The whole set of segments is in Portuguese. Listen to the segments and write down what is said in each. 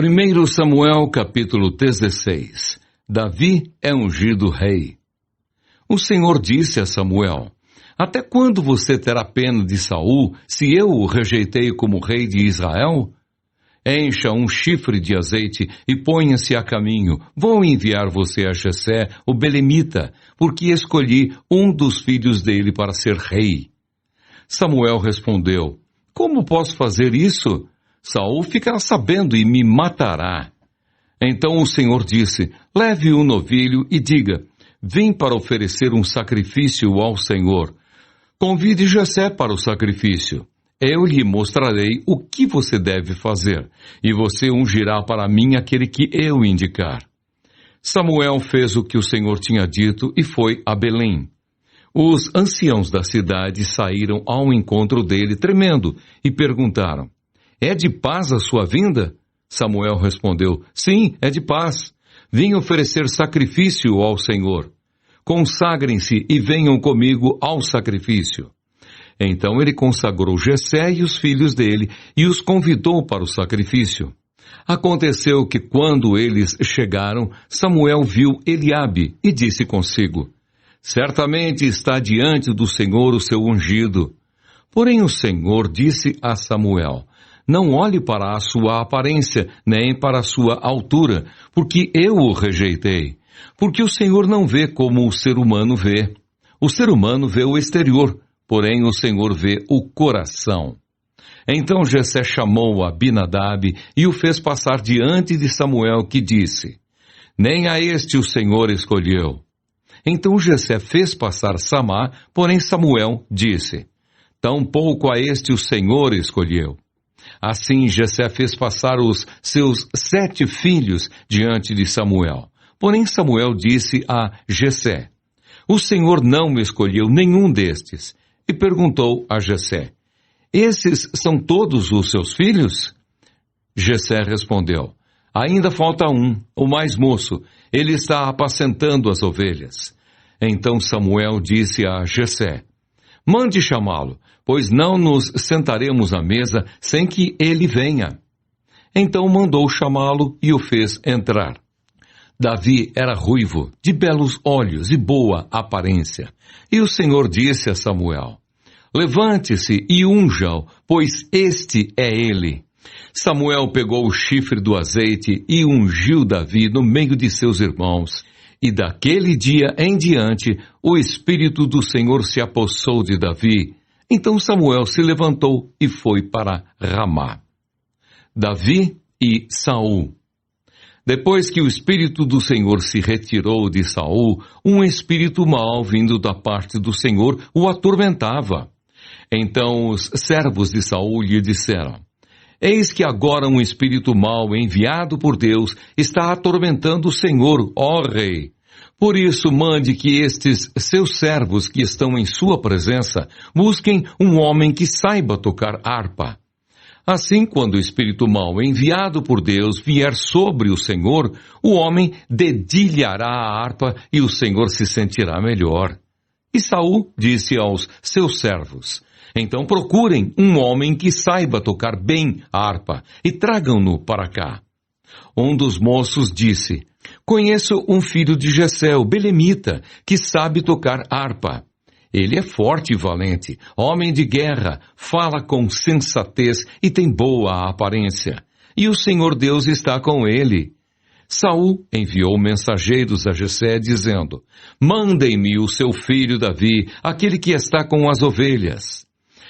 1 Samuel capítulo 16. Davi é ungido rei. O Senhor disse a Samuel: Até quando você terá pena de Saul, se eu o rejeitei como rei de Israel? Encha um chifre de azeite e ponha-se a caminho. Vou enviar você a Jessé, o belemita, porque escolhi um dos filhos dele para ser rei. Samuel respondeu: Como posso fazer isso? Saul ficará sabendo e me matará. Então o Senhor disse: Leve um novilho e diga: Vim para oferecer um sacrifício ao Senhor. Convide Jessé para o sacrifício. Eu lhe mostrarei o que você deve fazer, e você ungirá para mim aquele que eu indicar. Samuel fez o que o Senhor tinha dito e foi a Belém. Os anciãos da cidade saíram ao encontro dele tremendo e perguntaram: É de paz a sua vinda? Samuel respondeu: Sim, é de paz. Vim oferecer sacrifício ao Senhor. Consagrem-se e venham comigo ao sacrifício. Então ele consagrou Jessé e os filhos dele e os convidou para o sacrifício. Aconteceu que quando eles chegaram, Samuel viu Eliabe e disse consigo: Certamente está diante do Senhor o seu ungido. Porém o Senhor disse a Samuel: Não olhe para a sua aparência, nem para a sua altura, porque eu o rejeitei. Porque o Senhor não vê como o ser humano vê. O ser humano vê o exterior, porém o Senhor vê o coração. Então Jessé chamou Abinadab e o fez passar diante de Samuel, que disse: Nem a este o Senhor escolheu. Então Jessé fez passar Samá, porém Samuel disse: Tampouco a este o Senhor escolheu. Assim Jessé fez passar os seus 7 filhos diante de Samuel. Porém Samuel disse a Jessé: O Senhor não me escolheu nenhum destes. E perguntou a Jessé: Esses são todos os seus filhos? Jessé respondeu: Ainda falta um, o mais moço. Ele está apacentando as ovelhas. Então Samuel disse a Jessé: Mande chamá-lo, pois não nos sentaremos à mesa sem que ele venha. Então mandou chamá-lo e o fez entrar. Davi era ruivo, de belos olhos e boa aparência. E o Senhor disse a Samuel: Levante-se e unja-o, pois este é ele. Samuel pegou o chifre do azeite e ungiu Davi no meio de seus irmãos. E daquele dia em diante, o Espírito do Senhor se apossou de Davi. Então Samuel se levantou e foi para Ramá. Davi e Saul. Depois que o Espírito do Senhor se retirou de Saul, um espírito mau vindo da parte do Senhor o atormentava. Então os servos de Saul lhe disseram: Eis que agora um espírito mau enviado por Deus está atormentando o Senhor, ó rei. Por isso mande que estes seus servos que estão em sua presença busquem um homem que saiba tocar harpa. Assim, quando o espírito mau enviado por Deus vier sobre o Senhor, o homem dedilhará a harpa e o Senhor se sentirá melhor. E Saul disse aos seus servos: Então procurem um homem que saiba tocar bem a harpa e tragam-no para cá. Um dos moços disse: Conheço um filho de Jessé, o belemita, que sabe tocar harpa. Ele é forte e valente, homem de guerra, fala com sensatez e tem boa aparência. E o Senhor Deus está com ele. Saul enviou mensageiros a Jessé, dizendo: Mandem-me o seu filho Davi, aquele que está com as ovelhas.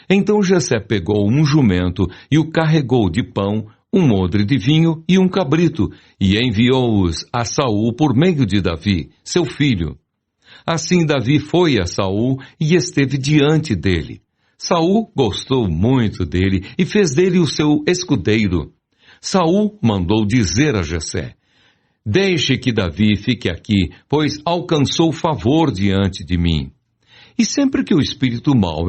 Então Jessé pegou um jumento e o carregou de pão, um odre de vinho e um cabrito, e enviou-os a Saul por meio de Davi, seu filho. Assim Davi foi a Saul e esteve diante dele. Saul gostou muito dele e fez dele o seu escudeiro. Saul mandou dizer a Jessé: Deixe que Davi fique aqui, pois alcançou favor diante de mim. E sempre que o espírito mau